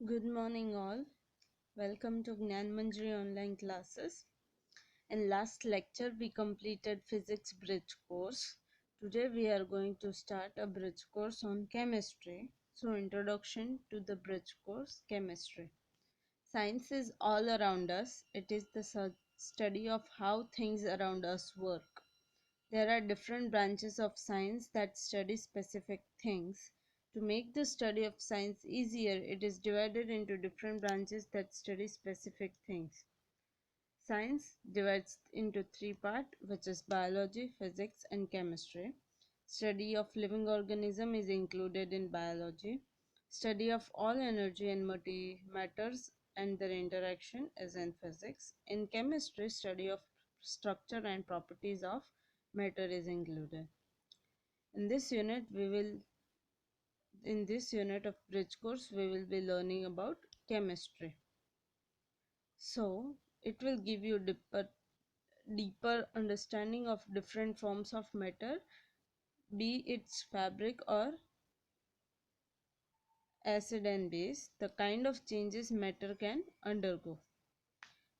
Good morning, all. Welcome to Gnan Manjari online classes. In last lecture, we completed physics bridge course. Today, we are going to start a bridge course on chemistry. So, introduction to the bridge course, chemistry. Science is all around us. It is the study of how things around us work. There are different branches of science that study specific things. To make the study of science easier, it is divided into different branches that study specific things. Science divides into three parts, which is biology, physics, and chemistry. Study of living organism is included in biology. Study of all energy and matters and their interaction is in physics. In chemistry, study of structure and properties of matter is included. In this unit, of bridge course, we will be learning about chemistry. So, it will give you deeper understanding of different forms of matter, be it fabric or acid and base, the kind of changes matter can undergo.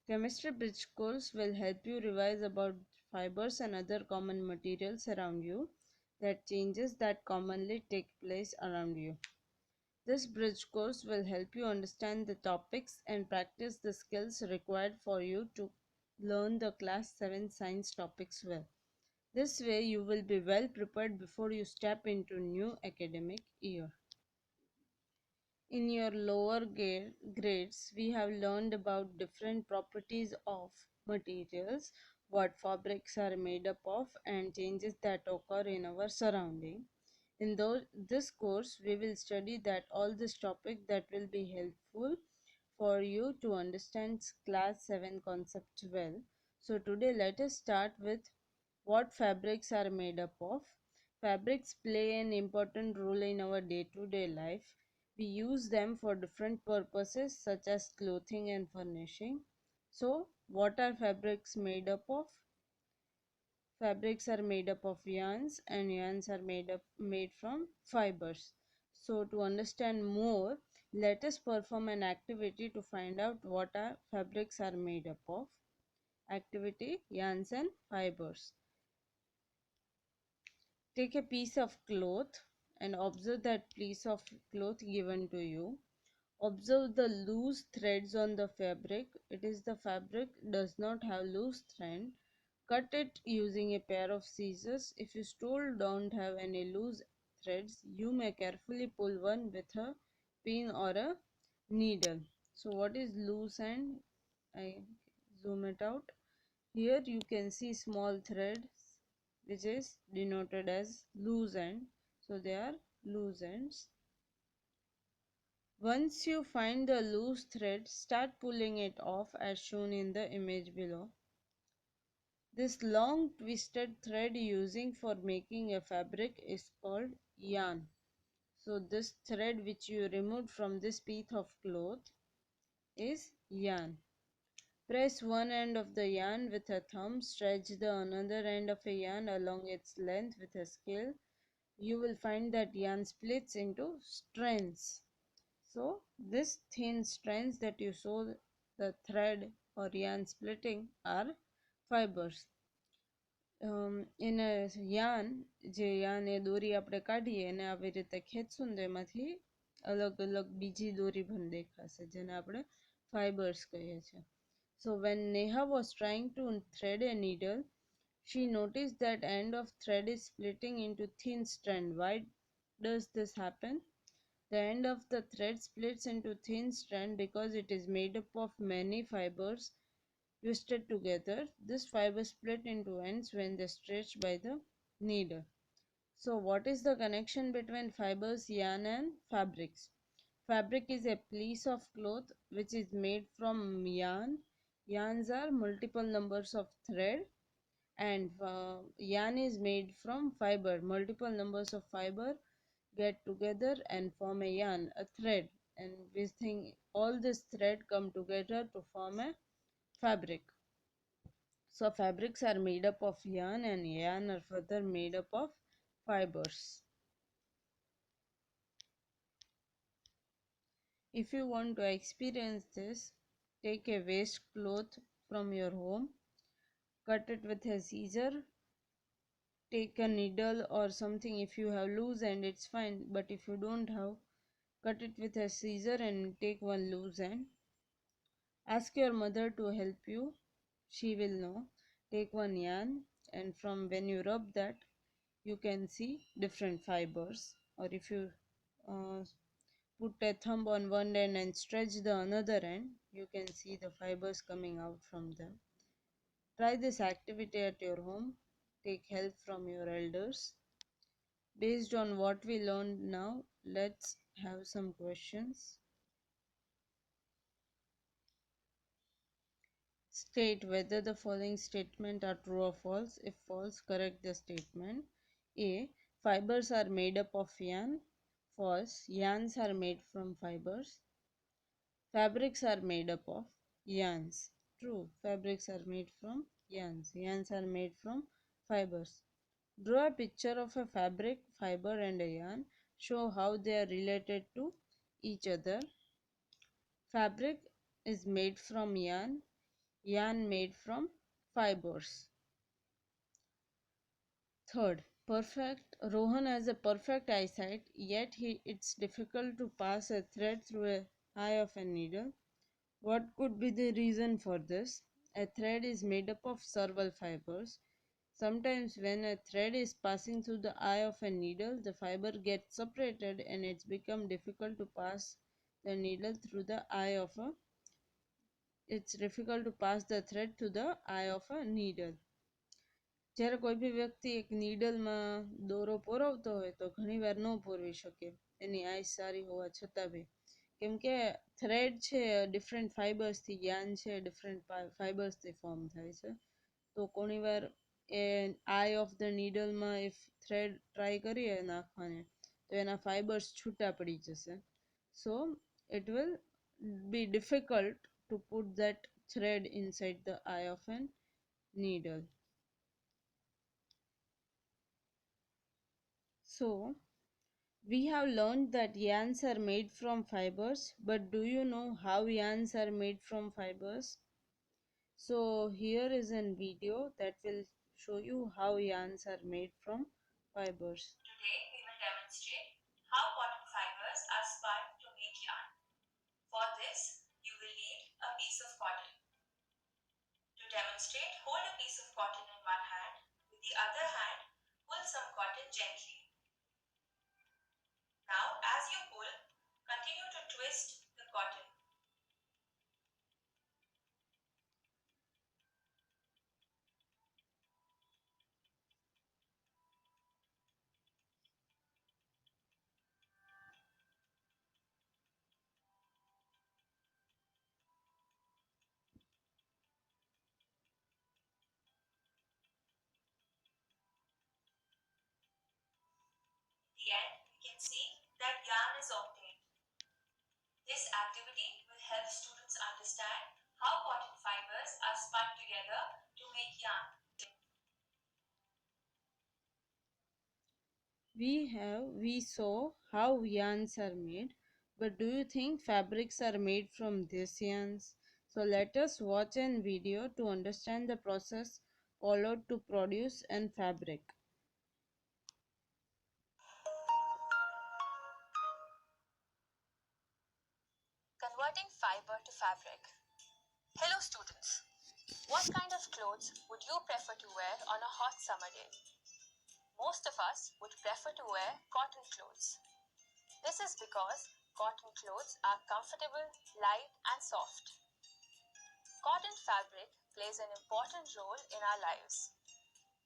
Chemistry bridge course will help you revise about fibers and other common materials around you, that changes that commonly take place around you. This bridge course will help you understand the topics and practice the skills required for you to learn the class 7 science topics well. This way you will be well prepared before you step into new academic year. In your lower grades, we have learned about different properties of materials, what fabrics are made up of, and changes that occur in our surrounding. In this course, we will study that all this topic that will be helpful for you to understand class 7 concepts well. So today let us start with what fabrics are made up of. Fabrics play an important role in our day-to-day life. We use them for different purposes such as clothing and furnishing. So, what are fabrics made up of? Fabrics are made up of yarns, and yarns are made from fibers. So, to understand more, let us perform an activity to find out what our fabrics are made up of. Activity: yarns and fibers. Take a piece of cloth and observe that piece of cloth given to you. Observe the loose threads on the fabric. It is the fabric does not have loose thread. Cut it using a pair of scissors. If you still don't have any loose threads, you may carefully pull one with a pin or a needle. So what is loose end? I zoom it out. Here you can see small threads which is denoted as loose end. So they are loose ends. Once you find the loose thread, start pulling it off as shown in the image below. This long twisted thread using for making a fabric is called yarn. So this thread which you removed from this piece of cloth is yarn. Press one end of the yarn with a thumb, stretch the another end of a yarn along its length with a scale. You will find that yarn splits into strands. So this thin strands that you saw the thread or yarn splitting are fibers. In a yarn, જે yarn એ દોરી આપણે કાઢીએ એને આવી રીતે ખેંચશું તો એમાંથી અલગ અલગ બીજી દોરી પણ દેખાશે જેને આપણે fibers કહીએ છીએ. So when Neha was trying to thread a needle, she noticed that end of thread is splitting into thin strand. Why does this happen? The end of the thread splits into thin strand because it is made up of many fibers twisted together. This fiber split into ends when they stretched by the needle. So what is the connection between fibers, yarn and fabrics? Fabric is a piece of cloth which is made from yarn. Yarns are multiple numbers of thread, and yarn is made from fiber. Multiple numbers of fiber get together and form a yarn, a thread, and we think all this thread come together to form a fabric. So fabrics are made up of yarn, and yarn are further made up of fibers. If you want to experience this, take a waste cloth from your home, cut it with a scissor, take a needle or something. If you have loose end, it's fine, but if you don't have, cut it with a scissor and take one loose end. Ask your mother to help you, she will know. Take one yarn, and from when you rub that, you can see different fibers. Or if you uh, put a thumb on one end and stretch the another end, you can see the fibers coming out from them. Try this activity at your home. Take help from your elders. Based on what we learned now, let's have some questions. State whether the following statement are true or false. If false, correct the statement. A. Fibers are made up of yarn. False. Yarns are made from fibers. Fabrics are made up of yarns. True. Fabrics are made from yarns. Yarns are made from fibers. Draw a picture of a fabric, fiber and a yarn. Show how they are related to each other. Fabric is made from yarn. Yarn made from fibers. Third, perfect. Rohan has a perfect eyesight, yet it's difficult to pass a thread through a eye of a needle. What could be the reason for this? A thread is made up of serval fibers. Sometimes when a thread is passing through the eye of a needle, the fiber gets separated and it's become difficult to pass the needle through the eye of a it's difficult to pass the thread to the eye of a needle. જ્યારે કોઈ બી વ્યક્તિ એક નીડલમાં દોરો પોરવતો હોય તો ઘણીવાર ન પોરવી શકે એની આઈસ સારી હોવા છતાં બી કેમ કે થ્રેડ છે ડિફરન્ટ ફાઇબર્સથી યાન છે ડિફરન્ટ ફાઇબર્સથી ફોર્મ થાય છે તો ઘણીવાર એ આઈ ઓફ ધ નીડલમાં ઇફ થ્રેડ ટ્રાય કરીએ નાખવાને તો એના ફાઇબર્સ છૂટા પડી જશે so it will be difficult to put that thread inside the eye of an needle. So, we have learned that yarns are made from fibers, but do you know how yarns are made from fibers? So, here is a video that will show you how yarns are made from fibers. Today, we will demonstrate how cotton fibers are spun to make yarn. For this, you will need a piece of cotton. To demonstrate, hold a piece of cotton in one hand. With the other hand, pull some cotton gently. Now, as you pull, continue to twist the cotton. At the end, we can see that yarn is obtained. This activity will help students understand how cotton fibers are spun together to make yarn. We saw how yarns are made, but do you think fabrics are made from these yarns? So let us watch a video to understand the process followed to produce a fabric. Converting fiber to fabric. Hello students. What kind of clothes would you prefer to wear on a hot summer day? Most of us would prefer to wear cotton clothes. This is because cotton clothes are comfortable, light and soft. Cotton fabric plays an important role in our lives.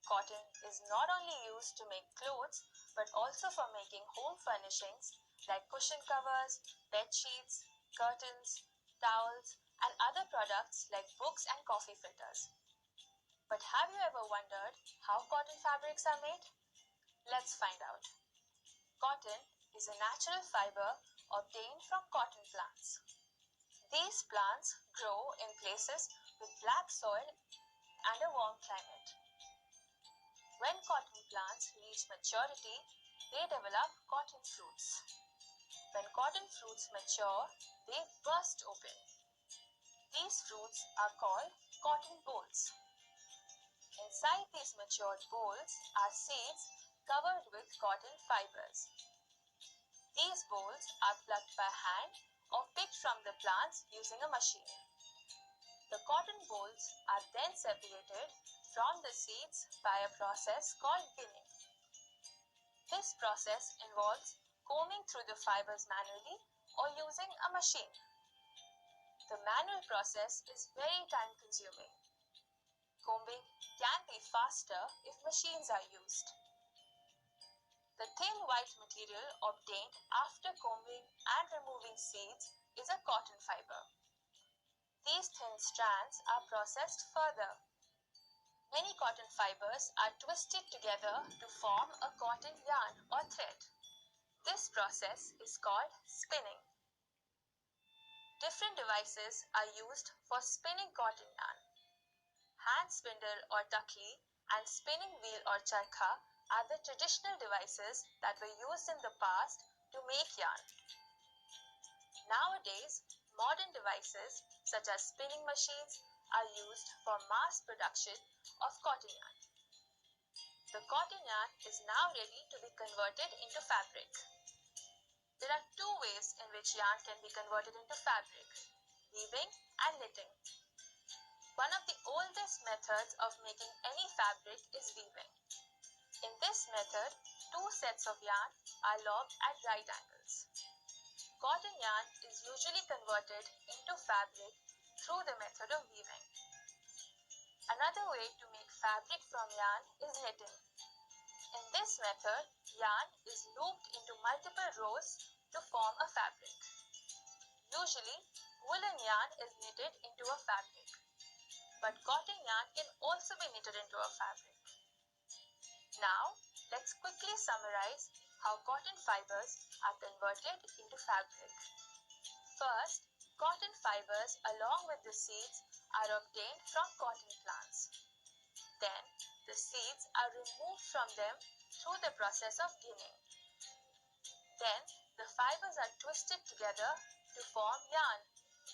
Cotton is not only used to make clothes but also for making home furnishings like cushion covers, bed sheets, curtains, towels, and other products like books and coffee filters. But have you ever wondered how cotton fabrics are made? Let's find out. Cotton is a natural fiber obtained from cotton plants. These plants grow in places with black soil and a warm climate. When cotton plants reach maturity, they develop cotton fruits. When cotton fruits mature, they burst open. These fruits are called cotton bolls. Inside these matured bolls are seeds covered with cotton fibers. These bolls are plucked by hand or picked from the plants using a machine. The cotton bolls are then separated from the seeds by a process called ginning. This process involves combing through the fibers manually or using a machine. The manual process is very time consuming. Combing can be faster if machines are used. The thin white material obtained after combing and removing seeds is a cotton fiber. These thin strands are processed further. Many cotton fibers are twisted together to form a cotton yarn or thread. This process is called spinning. Different devices are used for spinning cotton yarn. Hand spindle or takli and spinning wheel or charkha are the traditional devices that were used in the past to make yarn. Nowadays, modern devices such as spinning machines are used for mass production of cotton yarn. The cotton yarn is now ready to be converted into fabric. There are two ways in which yarn can be converted into fabric: weaving and knitting. One of the oldest methods of making any fabric is weaving. In this method, two sets of yarn are logged at right angles. Cotton yarn is usually converted into fabric through the method of weaving. Another way to make fabric from yarn is knitting. In this method, yarn is looped into multiple rows to form a fabric. Usually, woolen yarn is knitted into a fabric, but cotton yarn can also be knitted into a fabric. Now, let's quickly summarize how cotton fibers are converted into fabric. First, cotton fibers along with the seeds are obtained from cotton plants. Then, the seeds are removed from them through the process of ginning. Then, the fibers are twisted together to form yarn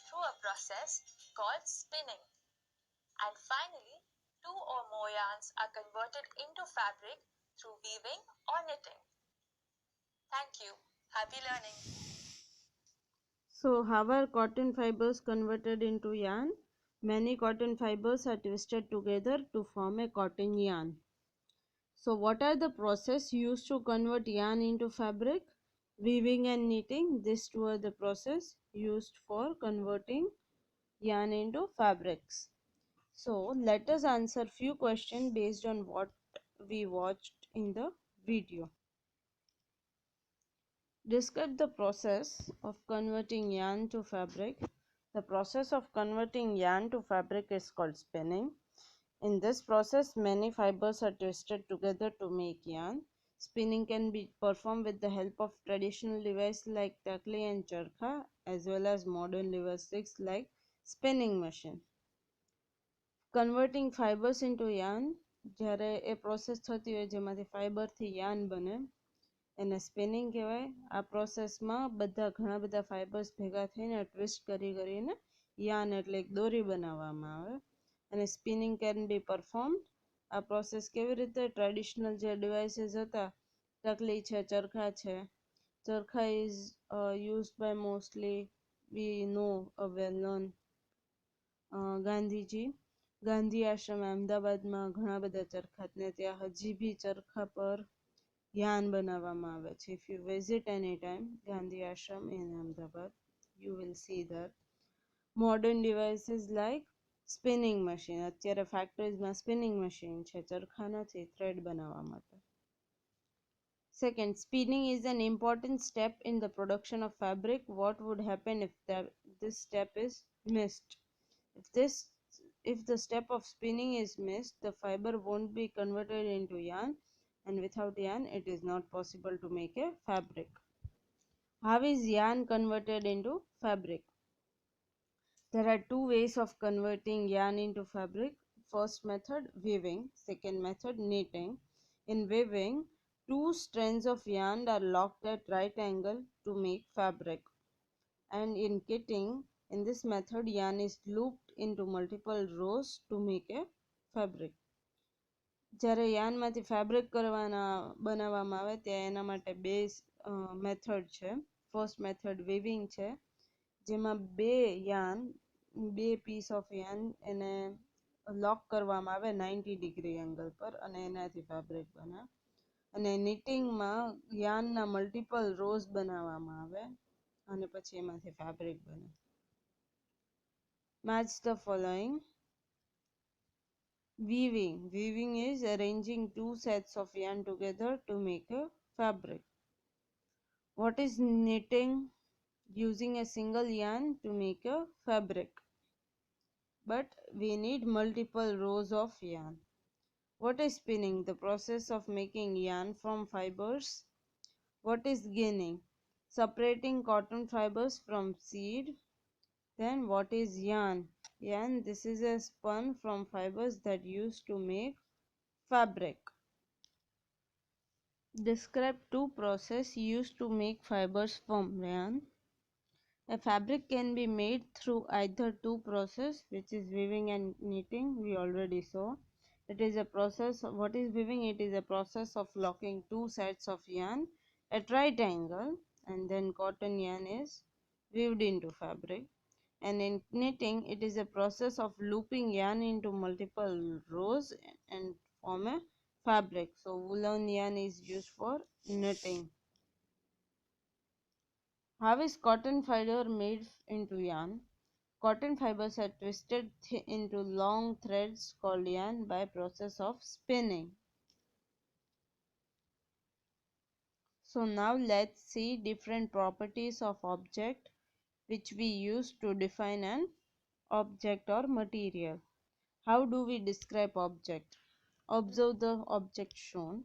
through a process called spinning. And finally, two or more yarns are converted into fabric through weaving or knitting. Thank you. Happy learning. So, how are cotton fibers converted into yarn? Many cotton fibers are twisted together to form a cotton yarn. So, what are the process used to convert yarn into fabric? Weaving and knitting. These two are the process used for converting yarn into fabrics. So, let us answer few questions based on what we watched in the video. Describe the process of converting yarn to fabric. The process of converting yarn to fabric is called spinning. In this process, many fibers are twisted together to make yarn. Spinning can be performed with the help of traditional devices like takli and charkha, as well as modern devices like spinning machine. Converting fibers into yarn, જ્યારે એ process થતી હોય જેમાંથી ફાઈબરથી yarn બને એને spinning કહેવાય. આ પ્રોસેસમાં ઘણા બધા ફાઈબર્સ ભેગા થઈને ટ્વિસ્ટ કરીને yarn એટલે એક દોરી બનાવવામાં આવે અને સ્પિનિંગ કેન બી પરફોર્મ્ડ. આ પ્રોસેસ કેવી રીતે? ટ્રેડિશનલ જે ડિવાઇસીસ હતા, તકલી છે, ચરખા છે. Charkha is used by mostly we know a well known Gandhiji. Gandhi Ashram અમદાવાદમાં ઘણા બધા ચરખા ને ત્યાં હજી બી ચરખા પર yarn બનાવવામાં આવે છે. If you visit any time Gandhi Ashram in Ahmedabad, you will see that. Modern devices like spinning machine. અત્યારે ફેક્ટરીઝમાં સ્પિનિંગ મશીન છે, ચરખા નથી, થ્રેડ બનાવવા માટે. Second, spinning is an important step in the production of fabric. What would happen if this step is missed? If the step of spinning is missed, the fiber won't be converted into yarn, and without yarn it is not possible to make a fabric. How is yarn converted into fabric? There are two ways of converting yarn into fabric. First method, weaving. Second method, knitting. In weaving, two strands of yarn are locked at right angle to make fabric. And in kitting, in this method, yarn is looped into multiple rows to make a fabric. જ્યારે યાનમાંથી fabric બનાવવામાં આવે ત્યાં એના માટે બે method છે. First method વીવિંગ છે, જેમાં બે પીસ ઓફ યાન એને લોક કરવામાં આવે 90 ડિગ્રી એંગલ પર અને એનાથી ફેબ્રિક બને. અને નિટિંગમાં યાનના મલ્ટિપલ રોઝ બનાવવામાં આવે અને પછી એમાંથી ફેબ્રિક બને. Match the following. Weaving is arranging two sets of yarn together to make a fabric. What is knitting? Using a single yarn to make a fabric, but we need multiple rows of yarn. What is spinning? The process of making yarn from fibers. What is ginning? Separating cotton fibers from seed. Then what is yarn? Yarn, this is a spun from fibers that used to make fabric. Describe two processes used to make fibers from yarn. A fabric can be made through either two processes, which is weaving and knitting. We already saw. It is a process. What is weaving? It is a process of locking two sets of yarn at right angle, and then cotton yarn is weaved into fabric. And in knitting, it is a process of looping yarn into multiple rows and form a fabric. So woolen yarn is used for knitting. How is cotton fiber made into yarn? Cotton fibers are twisted into long threads called yarn by process of spinning. So now let's see different properties of object which we use to define an object or material. How do we describe object? Observe the object shown.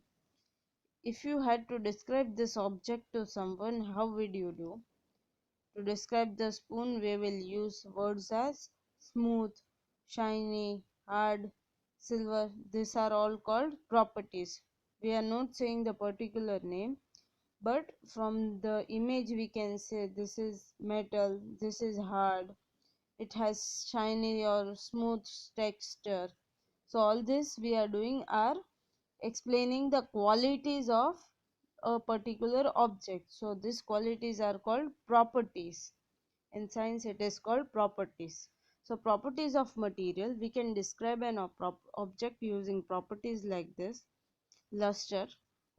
If you had to describe this object to someone, how would you do? To describe the spoon, we will use words as smooth, shiny, hard, silver. These are all called properties. We are not saying the particular name, but from the image we can say this is metal, this is hard, it has shiny or smooth texture. So all this we are doing are explaining the qualities of a particular object. So these qualities are called properties. In science it is called properties. So properties of material, we can describe an object using properties like this. Luster.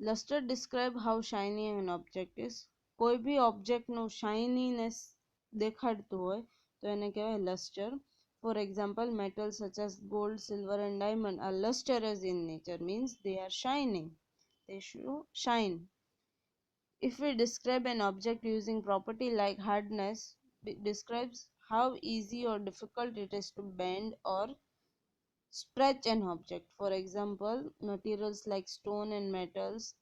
Luster describe how shiny an object is. કોઈ બી object નું shininess દેખાડતું હોય તો એને કહેવાય luster. For example, metals such as gold, silver and diamond are lustrous in nature, means they are shining. They show shine. If we describe an object using property like hardness, it describes how easy or difficult it is to bend or stretch an object. For example, materials like stone and metals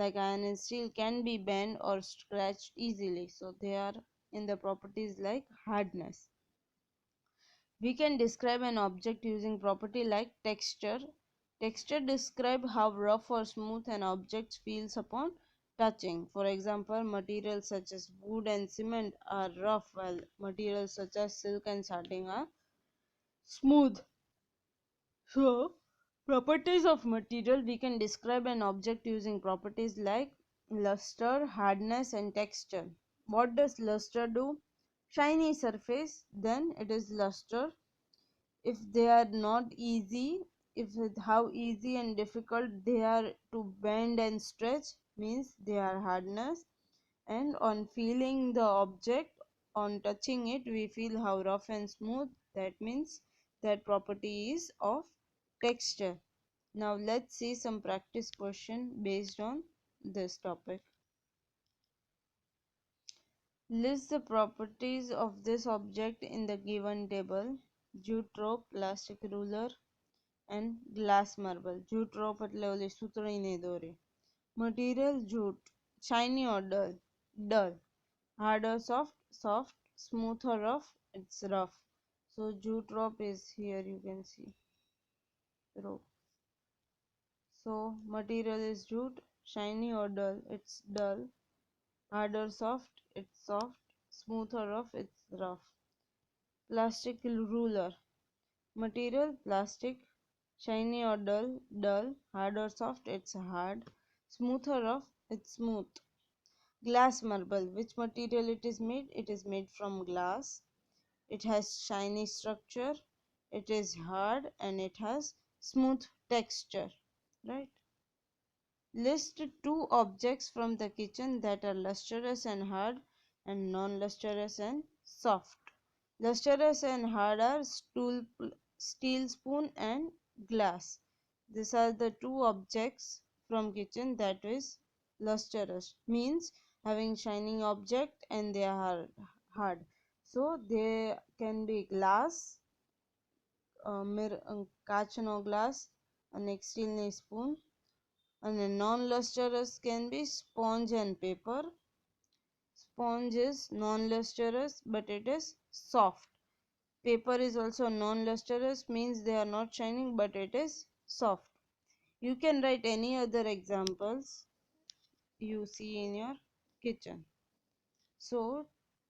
like iron and steel can be bent or scratched easily. So they are in the properties like hardness. We can describe an object using property like texture. Texture describe how rough or smooth an object feels upon touching. For example, materials such as wood and cement are rough, while materials such as silk and satin are smooth. So, properties of material, we can describe an object using properties like luster, hardness and texture. What does luster do? Shiny surface, then it is luster. If they are not easy, if with how easy and difficult they are to bend and stretch, means they are hardness. And on feeling the object, on touching it, we feel how rough and smooth, that means that property is of texture. Now let's see some practice question based on this topic. List the properties of this object in the given table. Jute rope, plastic ruler and glass marble. Jute rope એટલે ઓલી સુતળીની દોરી. Material jute. Shiny or dull? Dull. Hard or soft? Soft. Smooth or rough? It's rough. So jute rope is here, you can see rope. So material is jute. Shiny or dull? It's dull. Hard or soft? It's soft. smooth or rough, it's rough. Plastic ruler. Material plastic. Shiny or dull, dull. Hard or soft, it's hard. Smooth or rough, it's smooth. Glass marble. Which material it is made? It is made from glass. It has shiny structure. It is hard and it has smooth texture. Right? List two objects from the kitchen that are lustrous and hard and non-lustrous and soft. Lustrous and hard are steel spoon and glass. These are the two objects from kitchen that is lustrous, means having shining object and they are hard. So they can be glass, mirror, कांच no glass, and steel no spoon. And a non-lustrous can be sponge and paper. Sponge is non-lustrous but it is soft. Paper is also non-lustrous, means they are not shining but it is soft. You can write any other examples you see in your kitchen. So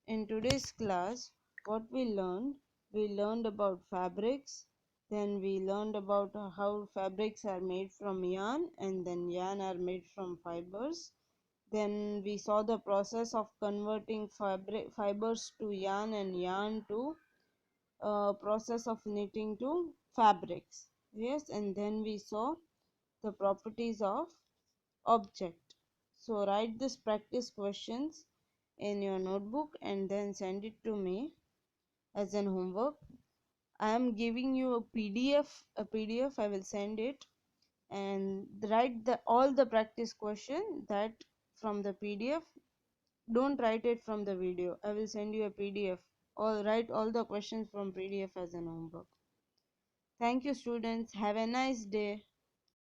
in today's class, what we learned about fabrics, then we learned about how fabrics are made from yarn, and then yarn are made from fibers. Then we saw the process of converting fibers to yarn and yarn to process of knitting to fabrics. Yes, and then we saw the properties of object. So write this practice questions in your notebook and then send it to me as an homework. I am giving you a PDF. I will send it, and write all the practice question that from the PDF. Don't write it from the video. I will send you a PDF, or write all the questions from PDF as an homework. Thank you, students. Have a nice day.